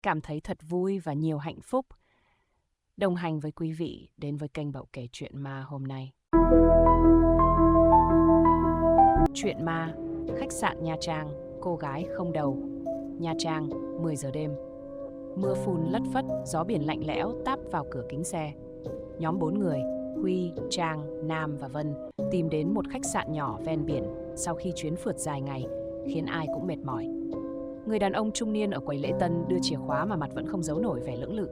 cảm thấy thật vui và nhiều hạnh phúc đồng hành với quý vị đến với kênh Bậu Kể Chuyện Ma hôm nay. Chuyện ma, khách sạn Nha Trang, cô gái không đầu. Nha Trang, 10 giờ đêm. Mưa phùn lất phất, gió biển lạnh lẽo táp vào cửa kính xe. Nhóm 4 người, Huy, Trang, Nam và Vân, tìm đến một khách sạn nhỏ ven biển sau khi chuyến phượt dài ngày, khiến ai cũng mệt mỏi. Người đàn ông trung niên ở quầy lễ tân đưa chìa khóa mà mặt vẫn không giấu nổi vẻ lưỡng lự.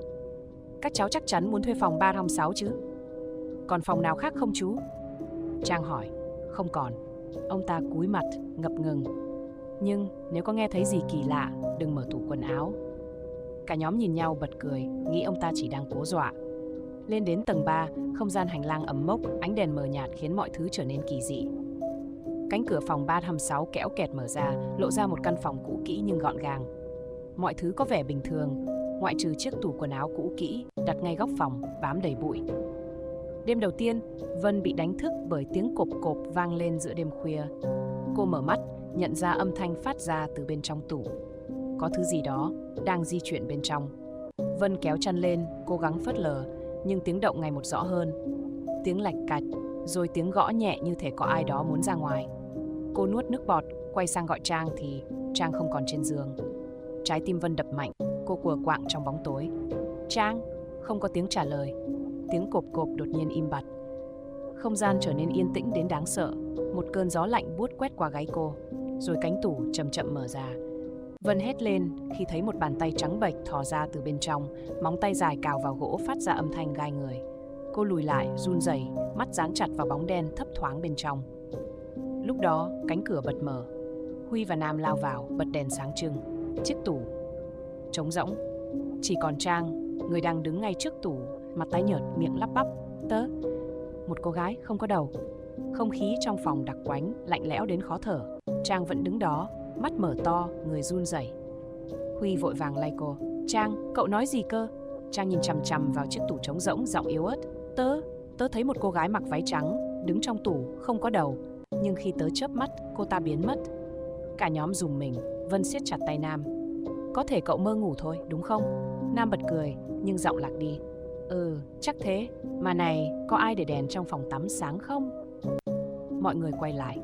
Các cháu chắc chắn muốn thuê phòng 306 chứ? Còn phòng nào khác không chú? Trang hỏi. Không còn. Ông ta cúi mặt, ngập ngừng. Nhưng nếu có nghe thấy gì kỳ lạ, đừng mở tủ quần áo. Cả nhóm nhìn nhau bật cười, nghĩ ông ta chỉ đang cố dọa. Lên đến tầng 3, không gian hành lang ấm mốc, ánh đèn mờ nhạt khiến mọi thứ trở nên kỳ dị. Cánh cửa phòng 306 kéo kẹt mở ra, lộ ra một căn phòng cũ kỹ nhưng gọn gàng. Mọi thứ có vẻ bình thường, ngoại trừ chiếc tủ quần áo cũ kỹ đặt ngay góc phòng, bám đầy bụi. Đêm đầu tiên, Vân bị đánh thức bởi tiếng cộp cộp vang lên giữa đêm khuya. Cô mở mắt, nhận ra âm thanh phát ra từ bên trong tủ. Có thứ gì đó đang di chuyển bên trong. Vân kéo chăn lên, cố gắng phớt lờ, nhưng tiếng động ngày một rõ hơn. Tiếng lạch cạch, rồi tiếng gõ nhẹ như thể có ai đó muốn ra ngoài. Cô nuốt nước bọt, quay sang gọi Trang thì Trang không còn trên giường. Trái tim Vân đập mạnh, cô quờ quạng trong bóng tối. Trang, không có tiếng trả lời. Tiếng cộp cộp đột nhiên im bặt. Không gian trở nên yên tĩnh đến đáng sợ. Một cơn gió lạnh buốt quét qua gáy cô, rồi cánh tủ chậm chậm mở ra. Vân hét lên khi thấy một bàn tay trắng bệch thò ra từ bên trong, móng tay dài cào vào gỗ phát ra âm thanh gai người. Cô lùi lại, run rẩy, mắt dán chặt vào bóng đen thấp thoáng bên trong. Lúc đó, cánh cửa bật mở. Huy và Nam lao vào, bật đèn sáng trưng. Chiếc tủ trống rỗng. Chỉ còn Trang, người đang đứng ngay trước tủ, mặt tái nhợt, miệng lắp bắp. Tớ, một cô gái không có đầu. Không khí trong phòng đặc quánh, lạnh lẽo đến khó thở. Trang vẫn đứng đó, mắt mở to, người run rẩy. Huy vội vàng lay cô. Trang, cậu nói gì cơ? Trang nhìn chằm chằm vào chiếc tủ trống rỗng, giọng yếu ớt. Tớ thấy một cô gái mặc váy trắng, đứng trong tủ, không có đầu. Nhưng khi tớ chớp mắt, cô ta biến mất. Cả nhóm rùng mình, Vân siết chặt tay Nam. Có thể cậu mơ ngủ thôi, đúng không? Nam bật cười, nhưng giọng lạc đi. Chắc thế. Mà này, có ai để đèn trong phòng tắm sáng không? Mọi người quay lại.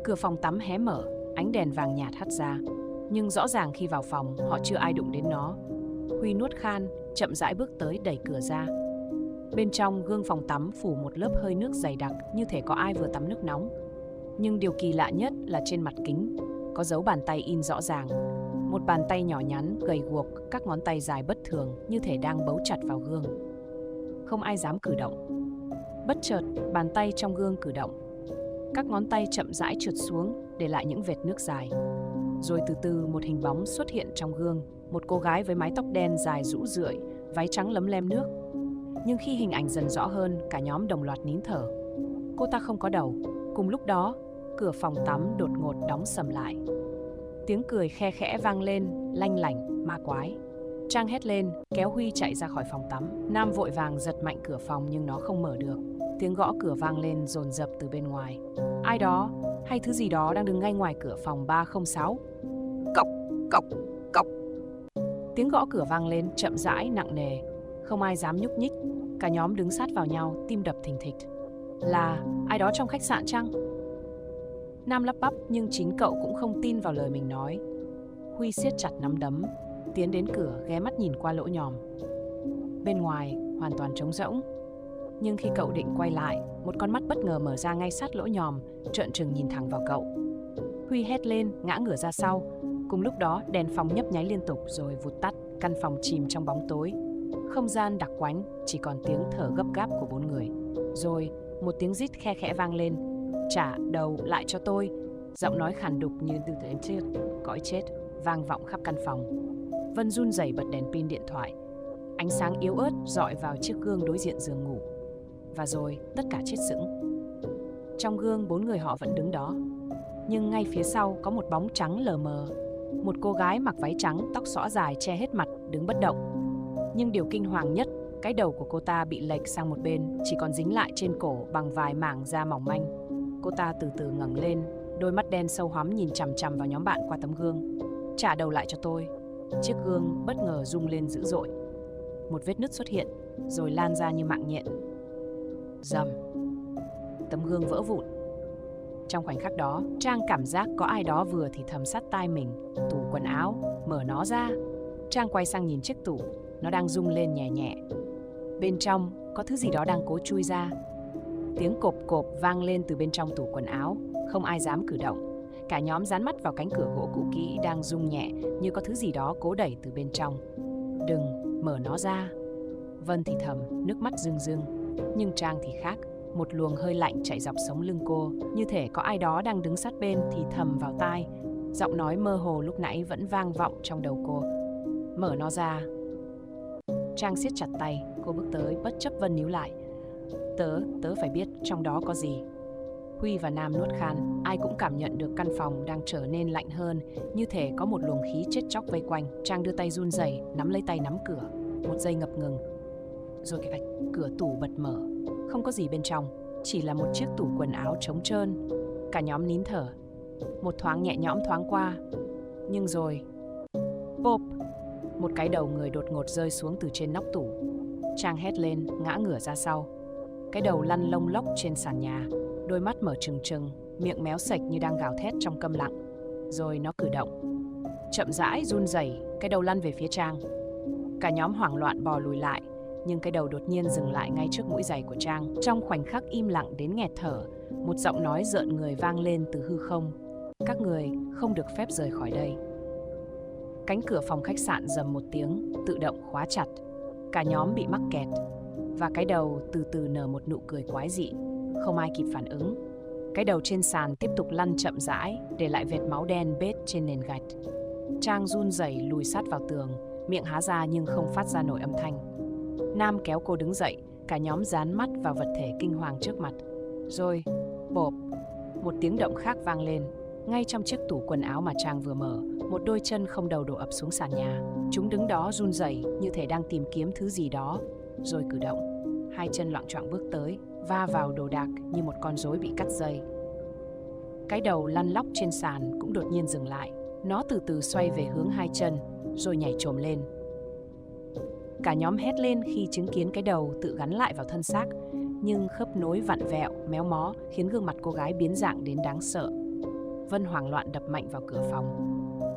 Cửa phòng tắm hé mở, ánh đèn vàng nhạt hắt ra. Nhưng rõ ràng khi vào phòng, họ chưa ai đụng đến nó. Huy nuốt khan, chậm rãi bước tới đẩy cửa ra. Bên trong, gương phòng tắm phủ một lớp hơi nước dày đặc, như thể có ai vừa tắm nước nóng. Nhưng điều kỳ lạ nhất là trên mặt kính có dấu bàn tay in rõ ràng. Một bàn tay nhỏ nhắn, gầy guộc, các ngón tay dài bất thường, như thể đang bấu chặt vào gương. Không ai dám cử động. Bất chợt, bàn tay trong gương cử động. Các ngón tay chậm rãi trượt xuống, để lại những vệt nước dài. Rồi từ từ một hình bóng xuất hiện trong gương. Một cô gái với mái tóc đen dài rũ rượi, váy trắng lấm lem nước. Nhưng khi hình ảnh dần rõ hơn, cả nhóm đồng loạt nín thở. Cô ta không có đầu. Cùng lúc đó, cửa phòng tắm đột ngột đóng sầm lại. Tiếng cười khe khẽ vang lên, lanh lảnh, ma quái. Trang hét lên, kéo Huy chạy ra khỏi phòng tắm. Nam vội vàng giật mạnh cửa phòng nhưng nó không mở được. Tiếng gõ cửa vang lên dồn dập từ bên ngoài. Ai đó hay thứ gì đó đang đứng ngay ngoài cửa phòng 306. Cộc, cộc, cộc. Tiếng gõ cửa vang lên chậm rãi, nặng nề. Không ai dám nhúc nhích. Cả nhóm đứng sát vào nhau, tim đập thình thịch. Là ai đó trong khách sạn chăng? Nam lắp bắp nhưng chính cậu cũng không tin vào lời mình nói. Huy siết chặt nắm đấm, tiến đến cửa, ghé mắt nhìn qua lỗ nhòm. Bên ngoài hoàn toàn trống rỗng. Nhưng khi cậu định quay lại, một con mắt bất ngờ mở ra ngay sát lỗ nhòm, trợn trừng nhìn thẳng vào cậu. Huy hét lên, ngã ngửa ra sau. Cùng lúc đó, đèn phòng nhấp nháy liên tục rồi vụt tắt, căn phòng chìm trong bóng tối. Không gian đặc quánh, chỉ còn tiếng thở gấp gáp của 4 người. Rồi, một tiếng rít khe khẽ vang lên. Trả đầu lại cho tôi. Giọng nói khàn đục như từ thế chết, cõi chết, vang vọng khắp căn phòng. Vân run rẩy bật đèn pin điện thoại. Ánh sáng yếu ớt dọi vào chiếc gương đối diện giường ngủ. Và rồi, tất cả chết sững. Trong gương, 4 người họ vẫn đứng đó. Nhưng ngay phía sau có một bóng trắng lờ mờ. Một cô gái mặc váy trắng, tóc xõa dài che hết mặt, đứng bất động. Nhưng điều kinh hoàng nhất, cái đầu của cô ta bị lệch sang một bên, chỉ còn dính lại trên cổ bằng vài mảng da mỏng manh. Cô ta từ từ ngẩng lên, đôi mắt đen sâu hoắm nhìn chằm chằm vào nhóm bạn qua tấm gương. Trả đầu lại cho tôi. Chiếc gương bất ngờ rung lên dữ dội. Một vết nứt xuất hiện, rồi lan ra như mạng nhện. Rầm. Tấm gương vỡ vụn. Trong khoảnh khắc đó, Trang cảm giác có ai đó vừa thì thầm sát tai mình. Tủ quần áo, mở nó ra. Trang quay sang nhìn chiếc tủ, nó đang rung lên nhẹ nhẹ. Bên trong có thứ gì đó đang cố chui ra. Tiếng cộp cộp vang lên từ bên trong tủ quần áo, không ai dám cử động. Cả nhóm dán mắt vào cánh cửa gỗ cũ kỹ đang rung nhẹ như có thứ gì đó cố đẩy từ bên trong. Đừng, mở nó ra. Vân thì thầm, nước mắt rưng rưng. Nhưng Trang thì khác. Một luồng hơi lạnh chạy dọc sống lưng cô, như thể có ai đó đang đứng sát bên thì thầm vào tai. Giọng nói mơ hồ lúc nãy vẫn vang vọng trong đầu cô. Mở nó ra. Trang siết chặt tay, cô bước tới bất chấp Vân níu lại. Tớ phải biết trong đó có gì. Huy và Nam nuốt khan, ai cũng cảm nhận được căn phòng đang trở nên lạnh hơn, như thể có một luồng khí chết chóc vây quanh. Trang đưa tay run rẩy, nắm lấy tay nắm cửa. Một giây ngập ngừng. Rồi cái cửa tủ bật mở. Không có gì bên trong, chỉ là một chiếc tủ quần áo trống trơn. Cả nhóm nín thở. Một thoáng nhẹ nhõm thoáng qua. Nhưng rồi... Bộp! Một cái đầu người đột ngột rơi xuống từ trên nóc tủ. Trang hét lên, ngã ngửa ra sau. Cái đầu lăn lông lốc trên sàn nhà. Đôi mắt mở trừng trừng, miệng méo sạch như đang gào thét trong câm lặng. Rồi nó cử động. Chậm rãi, run rẩy, cái đầu lăn về phía Trang. Cả nhóm hoảng loạn bò lùi lại. Nhưng cái đầu đột nhiên dừng lại ngay trước mũi giày của Trang. Trong khoảnh khắc im lặng đến nghẹt thở, một giọng nói rợn người vang lên từ hư không. Các người không được phép rời khỏi đây. Cánh cửa phòng khách sạn rầm một tiếng, tự động khóa chặt. Cả nhóm bị mắc kẹt. Và cái đầu từ từ nở một nụ cười quái dị. Không ai kịp phản ứng. Cái đầu trên sàn tiếp tục lăn chậm rãi, để lại vệt máu đen bết trên nền gạch. Trang run rẩy lùi sát vào tường, miệng há ra nhưng không phát ra nổi âm thanh. Nam kéo cô đứng dậy, cả nhóm dán mắt vào vật thể kinh hoàng trước mặt. Rồi, bộp, một tiếng động khác vang lên. Ngay trong chiếc tủ quần áo mà Trang vừa mở, một đôi chân không đầu đổ ập xuống sàn nhà. Chúng đứng đó run rẩy như thể đang tìm kiếm thứ gì đó, rồi cử động. Hai chân loạng choạng bước tới, va vào đồ đạc như một con rối bị cắt dây. Cái đầu lăn lóc trên sàn cũng đột nhiên dừng lại. Nó từ từ xoay về hướng hai chân, rồi nhảy chồm lên. Cả nhóm hét lên khi chứng kiến cái đầu tự gắn lại vào thân xác, nhưng khớp nối vặn vẹo, méo mó khiến gương mặt cô gái biến dạng đến đáng sợ. Vân hoảng loạn đập mạnh vào cửa phòng.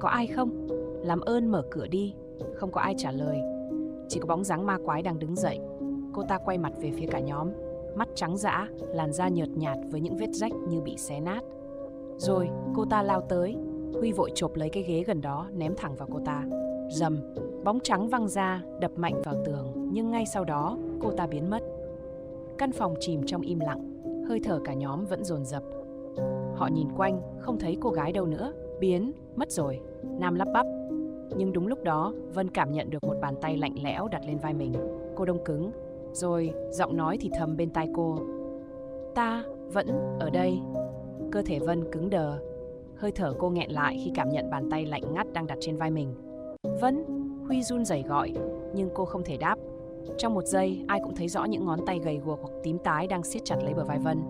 Có ai không? Làm ơn mở cửa đi. Không có ai trả lời. Chỉ có bóng dáng ma quái đang đứng dậy. Cô ta quay mặt về phía cả nhóm, mắt trắng dã, làn da nhợt nhạt với những vết rách như bị xé nát. Rồi cô ta lao tới. Huy vội chộp lấy cái ghế gần đó, ném thẳng vào cô ta. Rầm, bóng trắng văng ra, đập mạnh vào tường, nhưng ngay sau đó cô ta biến mất. Căn phòng chìm trong im lặng, hơi thở cả nhóm vẫn dồn dập. Họ nhìn quanh, không thấy cô gái đâu nữa. Biến mất rồi, Nam lắp bắp. Nhưng đúng lúc đó, Vân cảm nhận được một bàn tay lạnh lẽo đặt lên vai mình. Cô đông cứng, rồi giọng nói thì thầm bên tai cô. Ta vẫn ở đây. Cơ thể Vân cứng đờ. Hơi thở cô nghẹn lại khi cảm nhận bàn tay lạnh ngắt đang đặt trên vai mình. Vân, Huy run rẩy gọi, nhưng cô không thể đáp. Trong một giây, ai cũng thấy rõ những ngón tay gầy guộc hoặc tím tái đang siết chặt lấy bờ vai Vân.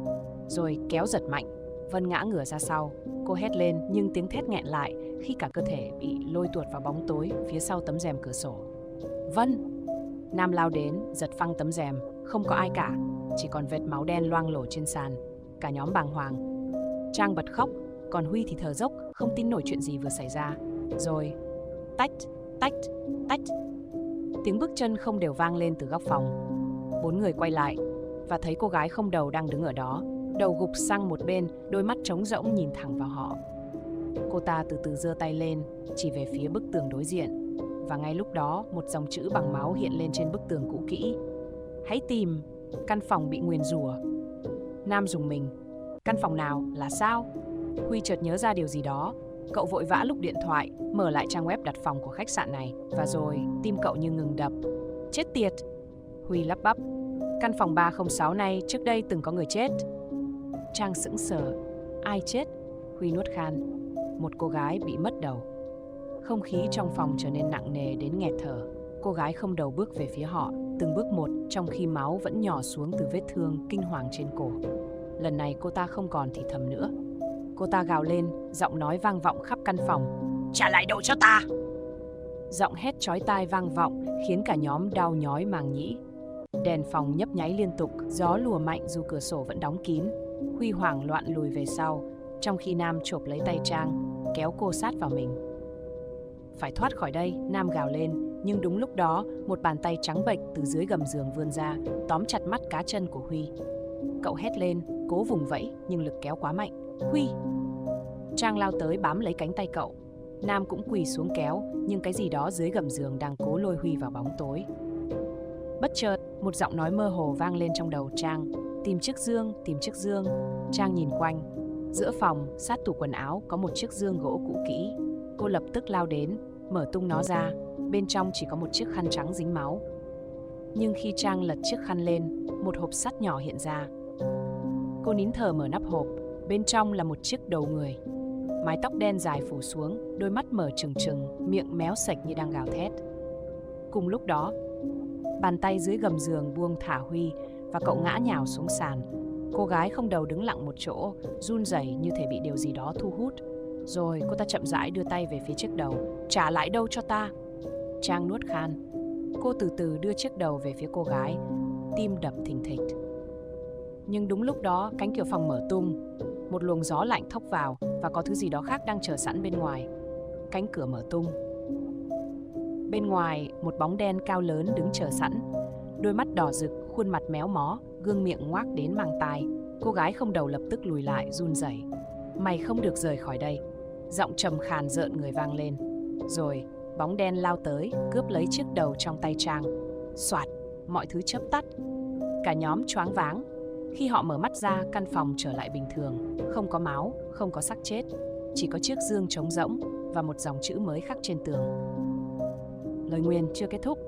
Rồi kéo giật mạnh, Vân ngã ngửa ra sau. Cô hét lên, nhưng tiếng thét nghẹn lại khi cả cơ thể bị lôi tuột vào bóng tối phía sau tấm rèm cửa sổ. Vân! Nam lao đến, giật phăng tấm rèm. Không có ai cả, chỉ còn vệt máu đen loang lổ trên sàn. Cả nhóm bàng hoàng. Trang bật khóc, còn Huy thì thở dốc, không tin nổi chuyện gì vừa xảy ra. Rồi, tách, tách, tách. Tiếng bước chân không đều vang lên từ góc phòng. 4 người quay lại và thấy cô gái không đầu đang đứng ở đó, đầu gục sang một bên, đôi mắt trống rỗng nhìn thẳng vào họ. Cô ta từ từ giơ tay lên, chỉ về phía bức tường đối diện. Và ngay lúc đó, một dòng chữ bằng máu hiện lên trên bức tường cũ kỹ. Hãy tìm, căn phòng bị nguyền rủa. Nam rùng mình. Căn phòng nào? Là sao? Huy chợt nhớ ra điều gì đó. Cậu vội vã lúc điện thoại, mở lại trang web đặt phòng của khách sạn này. Và rồi, tim cậu như ngừng đập. Chết tiệt! Huy lắp bắp. Căn phòng 306 này trước đây từng có người chết. Trang sững sờ. Ai chết? Huy nuốt khan. Một cô gái bị mất đầu. Không khí trong phòng trở nên nặng nề đến nghẹt thở. Cô gái không đầu bước về phía họ, từng bước một, trong khi máu vẫn nhỏ xuống từ vết thương kinh hoàng trên cổ. Lần này cô ta không còn thì thầm nữa. Cô ta gào lên, giọng nói vang vọng khắp căn phòng. Trả lại đồ cho ta! Giọng hét chói tai vang vọng khiến cả nhóm đau nhói màng nhĩ. Đèn phòng nhấp nháy liên tục, gió lùa mạnh dù cửa sổ vẫn đóng kín. Huy hoảng loạn lùi về sau, trong khi Nam chộp lấy tay Trang, kéo cô sát vào mình. Phải thoát khỏi đây, Nam gào lên, nhưng đúng lúc đó, một bàn tay trắng bệch từ dưới gầm giường vươn ra, tóm chặt mắt cá chân của Huy. Cậu hét lên, cố vùng vẫy, nhưng lực kéo quá mạnh. Huy! Trang lao tới bám lấy cánh tay cậu. Nam cũng quỳ xuống kéo, nhưng cái gì đó dưới gầm giường đang cố lôi Huy vào bóng tối. Bất chợt, một giọng nói mơ hồ vang lên trong đầu Trang. Tìm chiếc dương, tìm chiếc dương. Trang nhìn quanh. Giữa phòng, sát tủ quần áo có một chiếc dương gỗ cũ kỹ. Cô lập tức lao đến, mở tung nó ra. Bên trong chỉ có một chiếc khăn trắng dính máu. Nhưng khi Trang lật chiếc khăn lên, một hộp sắt nhỏ hiện ra. Cô nín thở mở nắp hộp. Bên trong là một chiếc đầu người. Mái tóc đen dài phủ xuống, đôi mắt mở trừng trừng, miệng méo sạch như đang gào thét. Cùng lúc đó, bàn tay dưới gầm giường buông thả Huy và cậu ngã nhào xuống sàn. Cô gái không đầu đứng lặng một chỗ, run rẩy như thể bị điều gì đó thu hút. Rồi cô ta chậm rãi đưa tay về phía chiếc đầu. Trả lại đâu cho ta? Trang nuốt khan. Cô từ từ đưa chiếc đầu về phía cô gái, tim đập thình thịch. Nhưng đúng lúc đó, cánh cửa phòng mở tung. Một luồng gió lạnh thốc vào và có thứ gì đó khác đang chờ sẵn bên ngoài. Cánh cửa mở tung. Bên ngoài, một bóng đen cao lớn đứng chờ sẵn. Đôi mắt đỏ rực, khuôn mặt méo mó, gương miệng ngoác đến mang tai. Cô gái không đầu lập tức lùi lại, run rẩy. Mày không được rời khỏi đây. Giọng trầm khàn rợn người vang lên. Rồi, bóng đen lao tới, cướp lấy chiếc đầu trong tay Trang. Soạt, mọi thứ chớp tắt. Cả nhóm choáng váng. Khi họ mở mắt ra, căn phòng trở lại bình thường. Không có máu, không có xác chết. Chỉ có chiếc dương trống rỗng và một dòng chữ mới khắc trên tường. Lời nguyền chưa kết thúc.